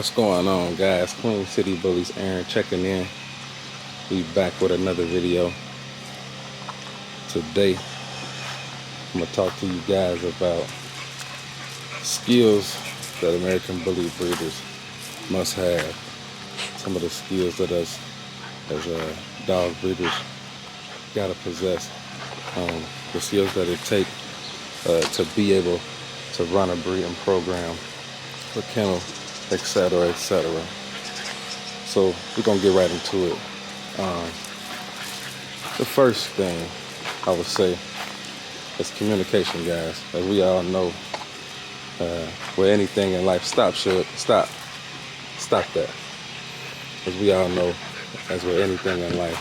What's going on, guys? Queen City Bullies Aaron checking in. We back with another video. Today I'm gonna talk to you guys about skills that American Bully breeders must have. Some of the skills that us as dog breeders gotta possess. The skills that it take to be able to run a breeding program for kennel, etc., etc. So we're gonna get right into it. The first thing I would say is communication, guys. As we all know, with anything in life, stop that. As we all know, as with anything in life,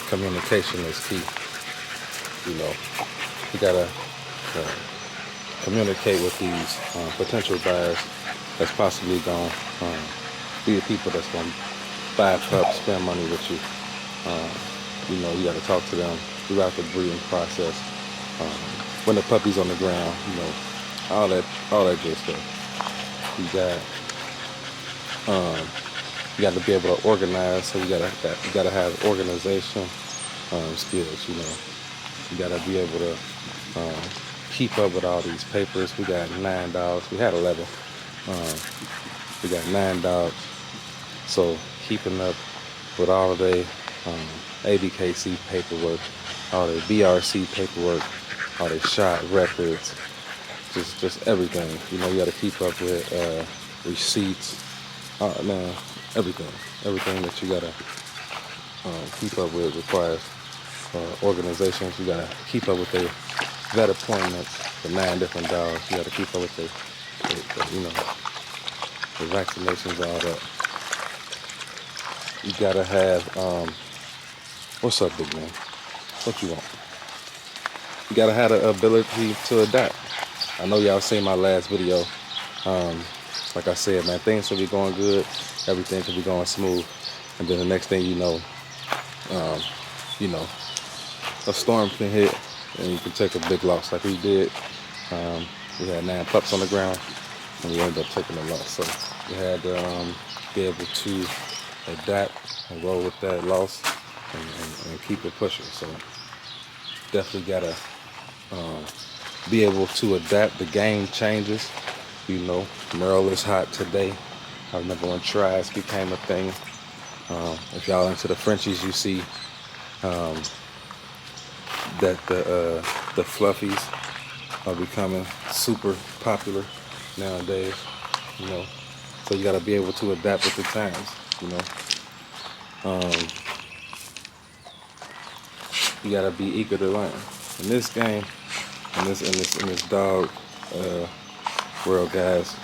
communication is key. You know, you gotta communicate with these potential buyers that's possibly going to be the people that's going to buy pups, spend money with you. You know, you got to talk to them throughout the breeding process. When the puppy's on the ground, you know, all that good stuff. You got to be able to organize. So you got to have organization skills. You know, you got to be able to keep up with all these papers. We got 9 dogs. We had 11. We got 9 dogs. So keeping up with all of their ABKC paperwork, all their BRC paperwork, all their shot records, just everything. You know, you got to keep up with receipts. Everything that you got to keep up with requires organizations. You got to keep up with their vet appointments, the 9 different dogs. You got to keep up with the you know, the vaccinations, all that. You got to have, what's up, big man? What you want? You got to have the ability to adapt. I know y'all seen my last video. Like I said, man, things will be going good. Everything can be going smooth. And then the next thing you know, a storm can hit and you can take a big loss like we did. We had 9 pups on the ground and we ended up taking a loss. So we had to be able to adapt and roll with that loss and keep it pushing. So definitely gotta be able to adapt. The game changes. You know, Merle is hot today. I remember when tries became a thing. If y'all into the Frenchies, you see that the fluffies are becoming super popular nowadays. You know, so you got to be able to adapt with the times. You know, you got to be eager to learn. In this game, in this dog world, guys,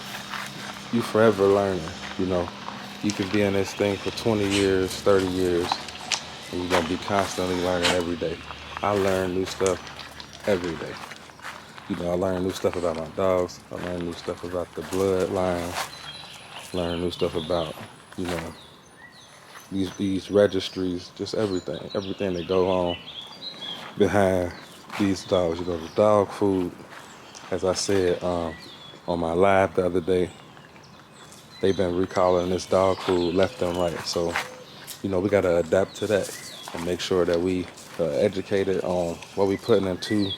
you forever learning. You know, you could be in this thing for 20 years, 30 years, and you're gonna be constantly learning every day. I learn new stuff every day. You know, I learn new stuff about my dogs. I learn new stuff about the bloodline. Learn new stuff about, you know, these registries, just everything that go on behind these dogs. You know, the dog food, as I said on my live the other day, they've been recalling this dog food left and right. So, you know, we got to adapt to that and make sure that we educated on what we putting into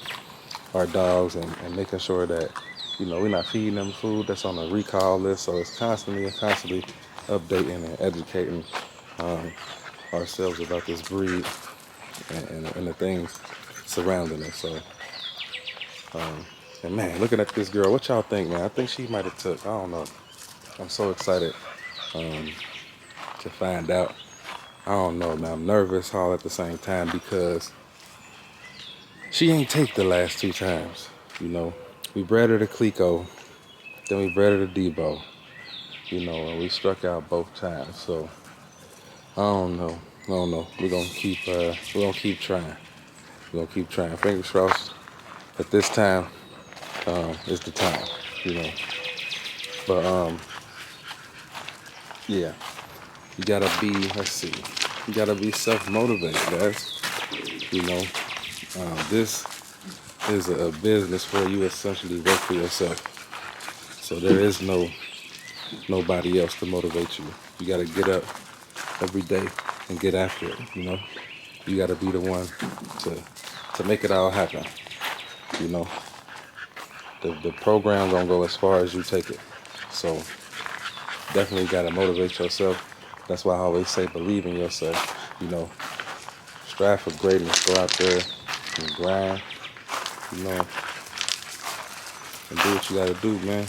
our dogs and making sure that, you know, we're not feeding them food that's on a recall list. So it's constantly updating and educating ourselves about this breed and the things surrounding it. So, and man, looking at this girl, what y'all think, man? I think she might have took, I don't know. I'm so excited to find out. I don't know, man. I'm nervous all at the same time because she ain't take the last 2 times. You know, we bred her to Clico, then we bred her to Debo. You know, and we struck out both times. So I don't know. We're gonna keep trying. We're gonna keep trying. Fingers crossed that this time is the time. You know, but yeah, you gotta be. You gotta be self-motivated, guys. You know, this is a business where you essentially work for yourself. So there is no nobody else to motivate you. You got to get up every day and get after it. You got to be the one to make it all happen. You know, the program gonna go as far as you take it. So definitely got to motivate yourself. That's why I always say believe in yourself. Strive for greatness. Go out there and grind. You know, and do what you got to do, man.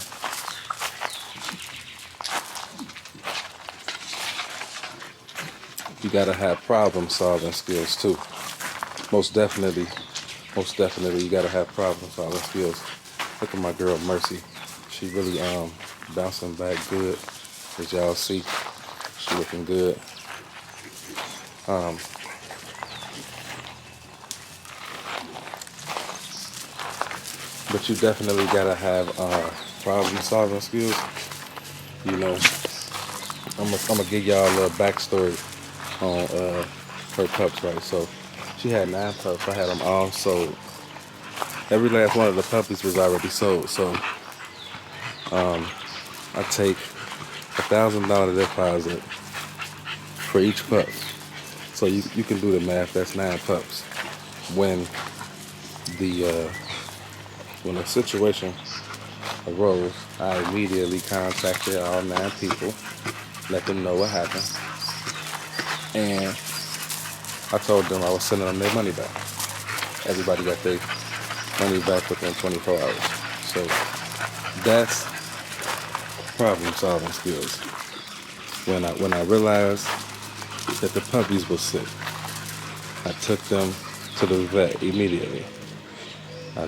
You got to have problem solving skills too. Most definitely, you got to have problem solving skills. Look at my girl Mercy. She really bouncing back good. As y'all see, she looking good. But you definitely gotta have problem solving skills. You know, I'm gonna give y'all a little backstory on her pups, right? So she had 9 pups. I had them all sold. Every last one of the puppies was already sold. So I take $1,000 deposit for each pup. So you can do the math. That's 9 pups. When a situation arose, I immediately contacted all 9 people, let them know what happened, and I told them I was sending them their money back. Everybody got their money back within 24 hours. So that's problem solving skills. When I realized that the puppies were sick, I took them to the vet immediately. I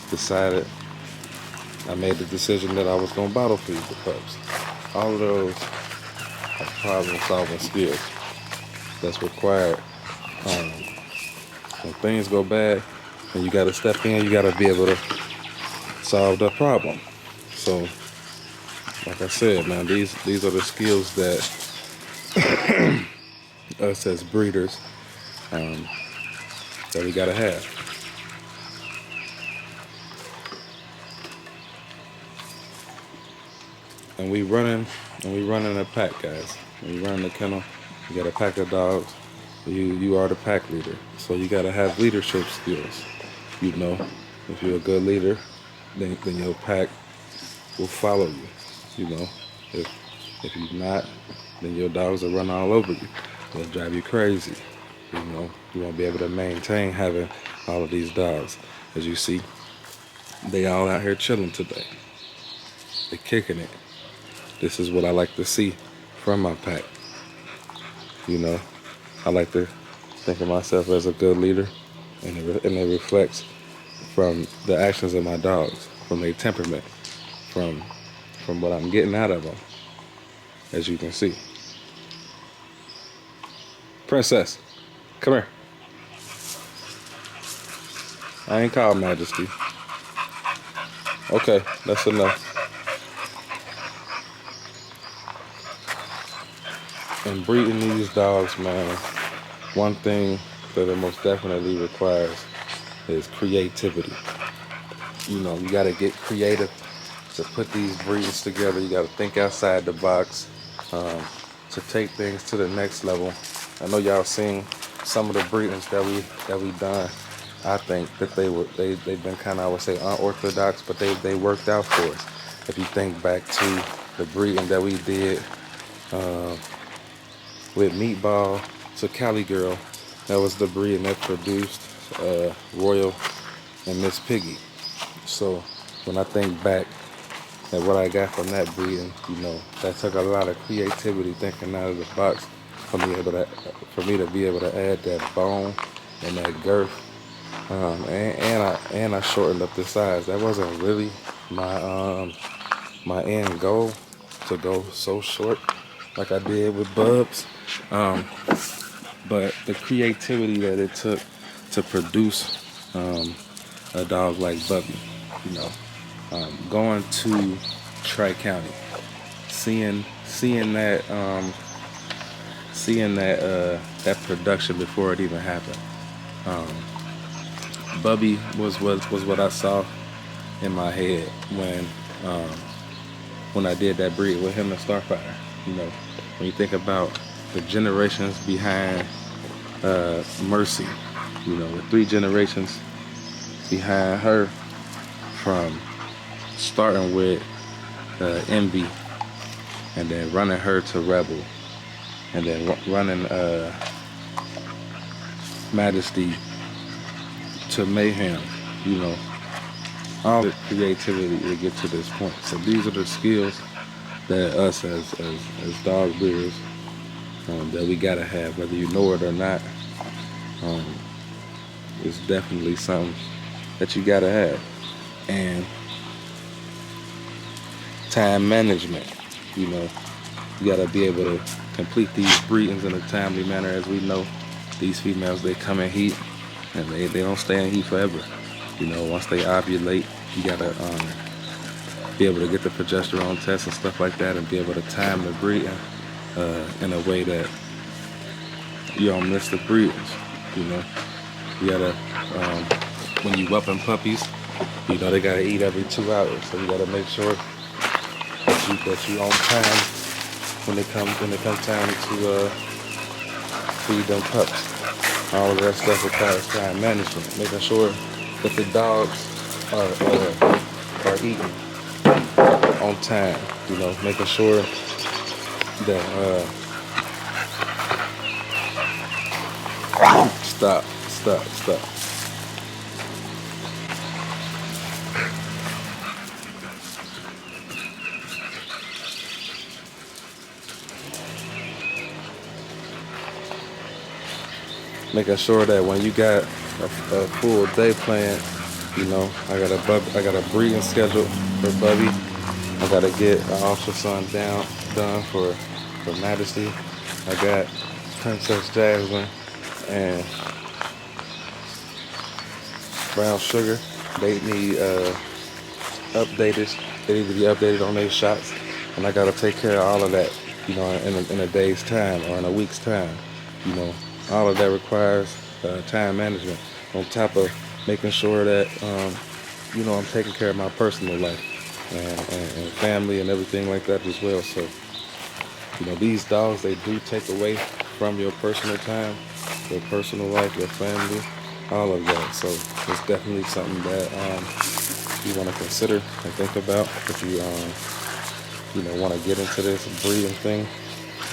decided, I made the decision that I was going to bottle feed the pups. All of those are problem solving skills that's required. When things go bad and you got to step in, you got to be able to solve the problem. So, like I said, man, these are the skills that us as breeders that we got to have. And we running a pack, guys. When you run the kennel, you got a pack of dogs. You are the pack leader. So you got to have leadership skills. If you're a good leader, then your pack will follow you. If you're not, then your dogs will run all over you. They'll drive you crazy. You won't be able to maintain having all of these dogs. As you see, they all out here chilling today. They're kicking it. This is what I like to see from my pack. I like to think of myself as a good leader, and it reflects from the actions of my dogs, from their temperament, from what I'm getting out of them, as you can see. Princess, come here. I ain't called Majesty. Okay, that's enough. And breeding these dogs, man, one thing that it most definitely requires is creativity. You got to get creative to put these breeds together. You got to think outside the box to take things to the next level. I know y'all seen some of the breedings that we done. I think that they've been kind of, I would say, unorthodox, but they worked out for us. If you think back to the breeding that we did with Meatball to Cali Girl, that was the breeding that produced Royal and Miss Piggy. So when I think back at what I got from that breeding, that took a lot of creativity, thinking out of the box for me to be able to add that bone and that girth. And I shortened up the size. That wasn't really my end goal, to go so short like I did with Bubs. But the creativity that it took to produce a dog like Bubby, going to Tri-County, seeing that production before it even happened. Bubby was what I saw in my head when when I did that breed with him and Starfire. You know, when you think about the generations behind Mercy, you know, the 3 generations behind her, from starting with Envy, and then running her to Rebel, and then running Majesty to Mayhem, you know, all the creativity to get to this point. So these are the skills that us as dog breeders that we gotta have, whether you know it or not. It's definitely something that you gotta have. And time management, you know, you gotta be able to complete these breedings in a timely manner. As we know, these females, they come in heat, and they don't stay in heat forever. You know, once they ovulate, you gotta be able to get the progesterone test and stuff like that, and be able to time the breeding in a way that you don't miss the breedings. You know, you gotta when you whelping puppies, you know they gotta eat every 2 hours, so you gotta make sure that you on time when it comes time to feed them pups. All of that stuff requires time management, making sure that the dogs are eating on time. You know, making sure that stop. Making sure that when you got a full day planned, you know, I got a breeding schedule for Bubby. I gotta get an ultrasound done for Majesty. I got Princess Jasmine and Brown Sugar. They need updated. They need to be updated on their shots, and I gotta take care of all of that, you know, in a day's time or in a week's time. You know, all of that requires time management, on top of making sure that you know, I'm taking care of my personal life and family and everything like that as well. So, you know, these dogs, they do take away from your personal time, your personal life, your family, all of that. So it's definitely something that you want to consider and think about if you know, want to get into this breeding thing.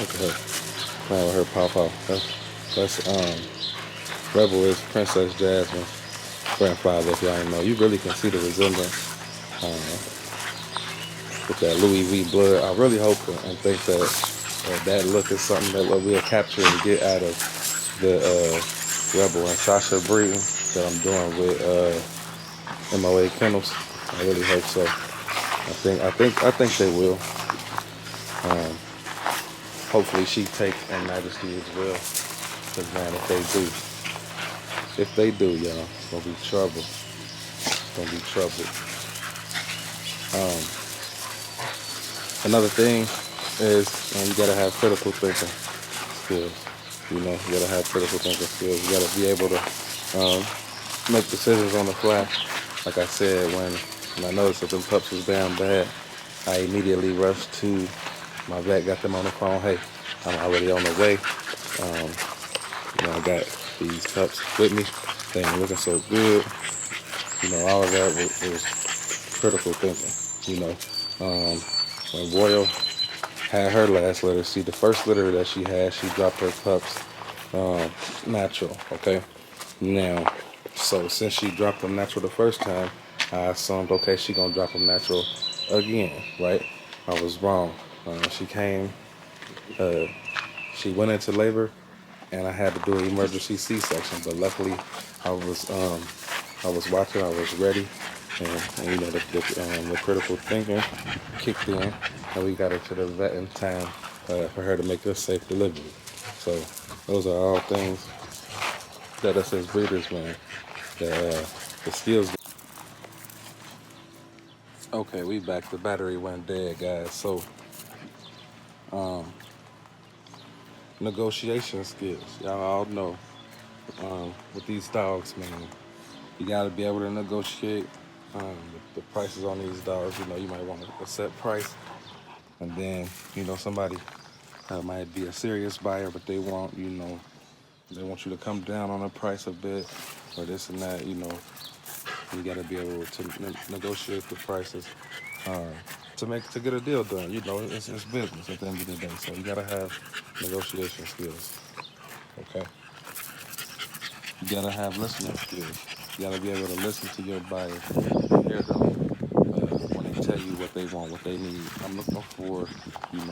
Look at her playing with her pawpaw. That's Rebel is Princess Jasmine's grandfather. If y'all don't know, you really can see the resemblance with that Louis V blood. I really hope and think that that look is something that we'll capture and get out of the Rebel and Sasha breeding that I'm doing with MOA Kennels. I really hope so. I think they will. Hopefully she takes and Majesty as well. Cause man, if they do, y'all, it's gonna be trouble. It's gonna be trouble. Another thing is you gotta have critical thinking skills. You know, you gotta have critical thinking skills. You gotta be able to make decisions on the fly. Like I said, when I noticed that them pups was down bad, I immediately rushed to my vet, got them on the phone. Hey, I'm already on the way. You know, I got these pups with me. They ain't looking so good. You know, all of that was critical thinking. You know, when Royal had her last litter, see, the first litter that she had, she dropped her pups natural. Okay, now, so since she dropped them natural the first time, I assumed, okay, she gonna drop them natural again, right? I was wrong. She went into labor, and I had to do an emergency C-section. But luckily, I was watching, I was ready, and you know, the critical thinking kicked in, and we got her to the vet in time for her to make a safe delivery. So those are all things that us as breeders, man, the skills. Okay, we back. The battery went dead, guys. So negotiation skills, y'all all know, with these dogs, man, you gotta be able to negotiate the prices on these dogs. You know, you might want a set price, And then, somebody might be a serious buyer, but they want, they want you to come down on the price a bit or this and that, you got to be able to negotiate the prices to get a deal done. It's business at the end of the day. So you got to have negotiation skills, okay? You got to have listening skills. You got to be able to listen to your buyers and hear them when they tell you what they want, what they need. I'm looking for,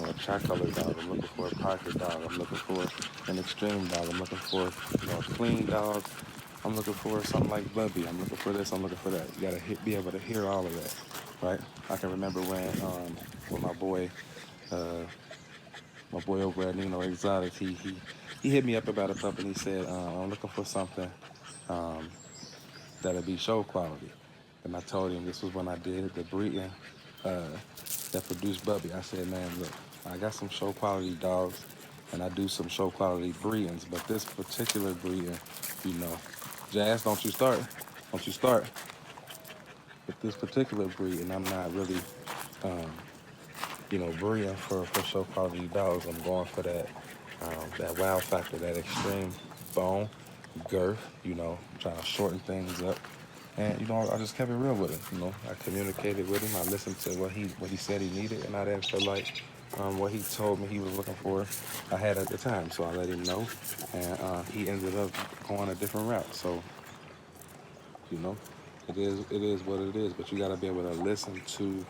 a tri-color dog. I'm looking for a pocket dog. I'm looking for an extreme dog. I'm looking for, a clean dog. I'm looking for something like Bubby. I'm looking for this. I'm looking for that. You gotta be able to hear all of that, right? I can remember when my boy over at Exotics, he hit me up about a pup and he said, I'm looking for something um, that'll be show quality. And I told him this was when I did the breeding uh, that produced Bubby. I said, man, look, I got some show quality dogs and I do some show quality breedings, but this particular breeding, Jazz, don't you start with this particular breed, and I'm not really, breeding for show quality dogs. I'm going for that wow factor, that extreme bone, girth, trying to shorten things up. And, I just kept it real with him, I communicated with him. I listened to what he said he needed, and I didn't feel like what he told me he was looking for I had at the time. So I let him know, and he ended up going a different route. So, it is what it is. But you got to be able to listen to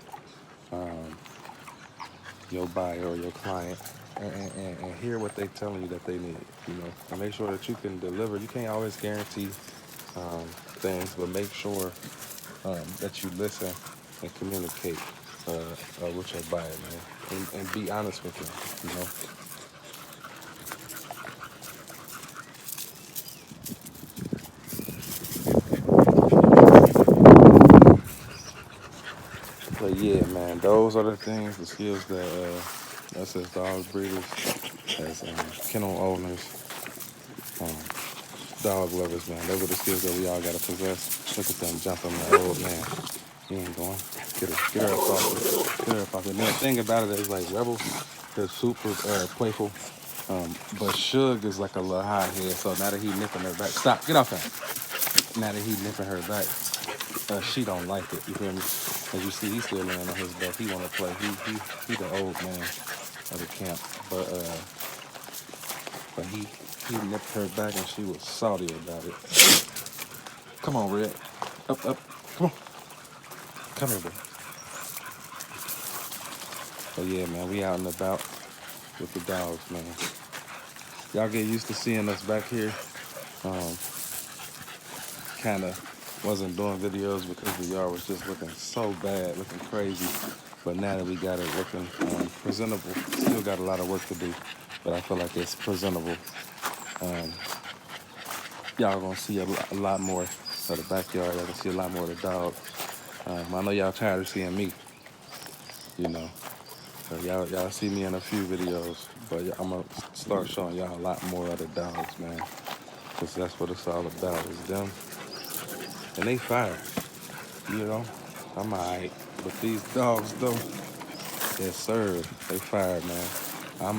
your buyer or your client and hear what they're telling you that they need, and make sure that you can deliver. You can't always guarantee things, but make sure that you listen and communicate with your buyer, man, and be honest with them, But yeah, man, those are the things, the skills that us as dog breeders, as kennel owners, um, dog lovers, man, those are the skills that we all gotta possess. Look at them jumping, that old man. He ain't going. Get her up off it. Get her up off it. And the thing about it is, like, Rebel is super playful, but Suge is like a little hot head. So now that he nipping her back, stop, get off that. Now that he nipping her back, she don't like it. You feel me? As you see, he's still laying on his back. He wanna play. He the old man of the camp, but he nipped her back and she was salty about it. Come on, Red. Up. Come on. Come here, bro. But yeah, man, we out and about with the dogs, man. Y'all get used to seeing us back here. Kind of wasn't doing videos because the yard was just looking so bad, looking crazy. But now that we got it looking presentable, still got a lot of work to do, but I feel like it's presentable. Y'all gonna see a lot more of the backyard. Y'all gonna see a lot more of the dogs. I know y'all tired of seeing me, So y'all see me in a few videos, but I'm gonna start showing y'all a lot more of the dogs, man, because that's what it's all about, is them. And they fire, I'm alright, but these dogs, though, yes sir, they fired, man. I'm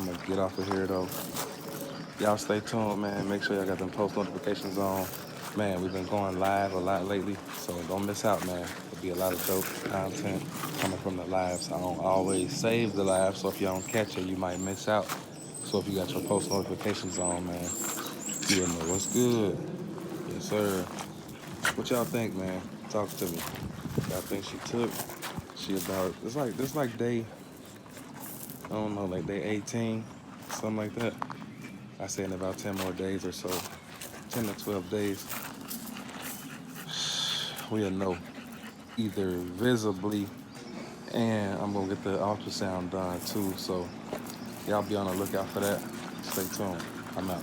gonna get off of here, though. Y'all stay tuned, man. Make sure y'all got them post notifications on. Man, we've been going live a lot lately, so don't miss out, man. There'll be a lot of dope content coming from the lives. I don't always save the live, so if you don't catch it, you might miss out. So if you got your post notifications on, man, you know what's good. Yes, sir. What y'all think, man? Talk to me. Y'all think she about, it's like day, I don't know, like day 18, something like that. I say in about 10 more days or so, 10 to 12 days, we'll know either visibly, and I'm gonna get the ultrasound done too. So y'all be on the lookout for that. Stay tuned. I'm out.